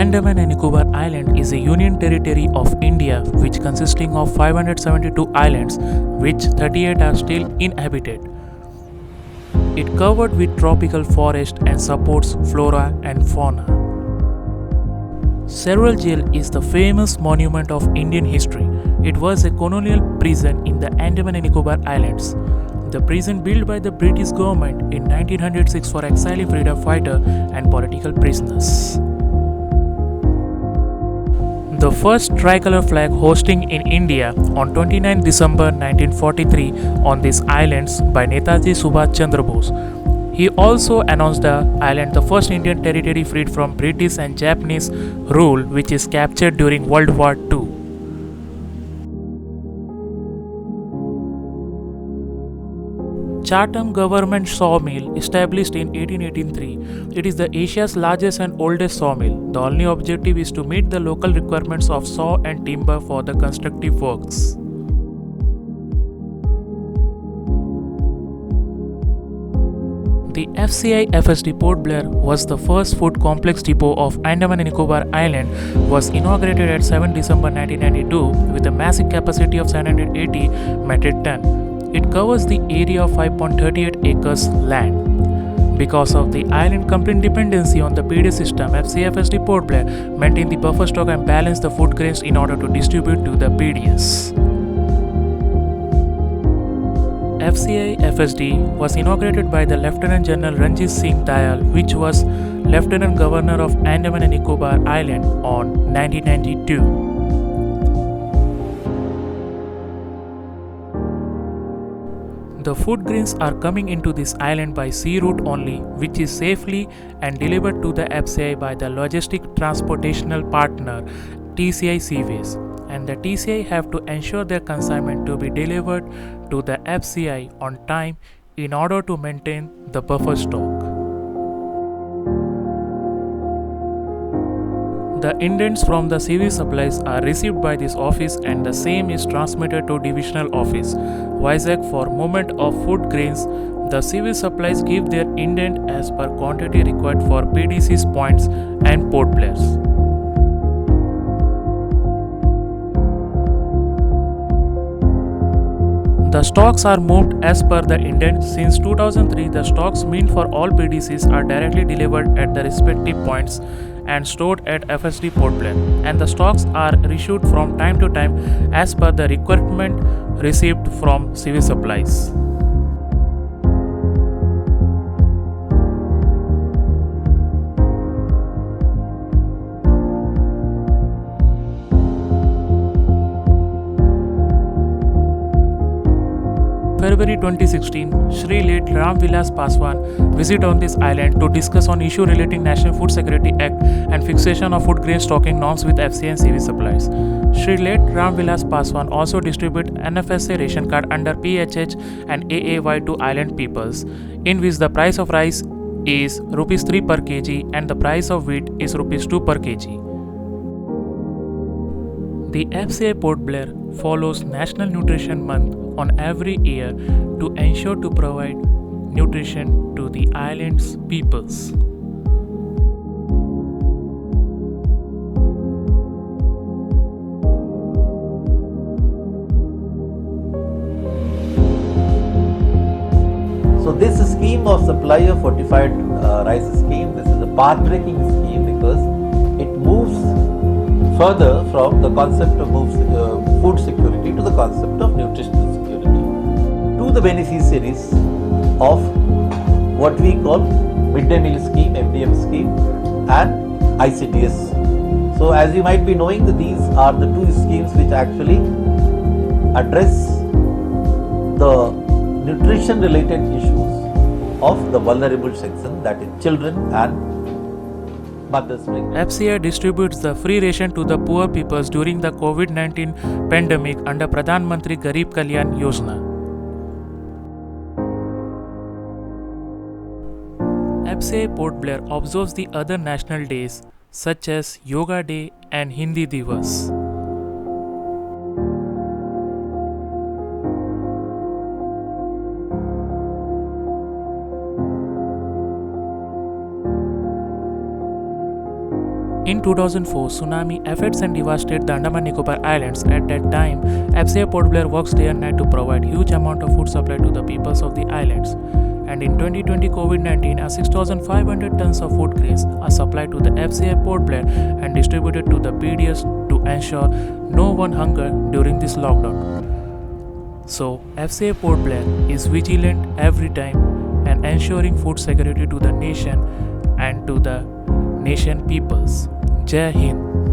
Andaman and Nicobar Island is a union territory of India which consisting of 572 islands, which 38 are still inhabited. It covered with tropical forest and supports flora and fauna. Several Jail is the famous monument of Indian history. It was a colonial prison in the Andaman and Nicobar Islands. The prison built by the British government in 1906 for exiling freedom fighter and political prisoners. The first tricolor flag hosting in India on 29 December 1943 on these islands by Netaji Subhash Chandra Bose. He also announced the island the first Indian territory freed from British and Japanese rule, which is captured during World War II. Chatham Government Sawmill, established in 1883, it is the Asia's largest and oldest sawmill. The only objective is to meet the local requirements of saw and timber for the constructive works. The FCI FSD Port Blair was the first food complex depot of Andaman and Nicobar Island, was inaugurated at 7 December 1992 with a massive capacity of 780 metric ton. It covers the area of 5.38 acres land. Because of the island complete dependency on the PD system, FCI-FSD Port Blair maintained the buffer stock and balanced the food grains in order to distribute to the PDS. FCI FSD was inaugurated by the Lieutenant General Ranjit Singh Dayal, which was Lieutenant Governor of Andaman and Nicobar Island on 1992. The food grains are coming into this island by sea route only, which is safely and delivered to the FCI by the logistic transportational partner TCI Seaways, and the TCI have to ensure their consignment to be delivered to the FCI on time in order to maintain the buffer stock. The indents from the civil supplies are received by this office and the same is transmitted to divisional office Vizag for movement of food grains. The civil supplies give their indent as per quantity required for PDC's points and port players. The stocks are moved as per the indent. Since 2003, the stocks meant for all PDCs are directly delivered at the respective points and stored at FSD Port Blair, and the stocks are reissued from time to time as per the requirement received from civil supplies. February 2016, Shri late Ram Vilas Paswan visit on this island to discuss on issue relating National Food Security Act and fixation of food grain stocking norms with FCI and civil supplies. Shri late Ram Vilas Paswan also distribute NFSA ration card under PHH and AAY to island peoples, in which the price of rice is Rs 3 per kg and the price of wheat is Rs 2 per kg. The FCI Port Blair follows National Nutrition Month on every year to ensure to provide nutrition to the island's peoples. So this scheme of supply of fortified rice scheme, this is a path-breaking scheme because it moves further from the concept of food security to the concept of nutritional security, to the beneficiaries of what we call midday meal scheme, MDM scheme and ICDS. So as you might be knowing, that these are the two schemes which actually address the nutrition related issues of the vulnerable section, that is children and mothers. FCI distributes the free ration to the poor peoples during the COVID-19 pandemic under Pradhan Mantri Garib Kalyan Yojana. FCI Port Blair observes the other national days such as Yoga Day and Hindi Divas. In 2004 tsunami affects and devastates the Andaman Nicobar Islands. At that time, FCI Port Blair works day and night to provide huge amount of food supply to the peoples of the islands. And in 2020 COVID-19, 6,500 tons of food grains are supplied to the FCI Port Blair and distributed to the PDS to ensure no one hunger during this lockdown. So, FCI Port Blair is vigilant every time and ensuring food security to the nation and to the nation peoples. Jai Hind.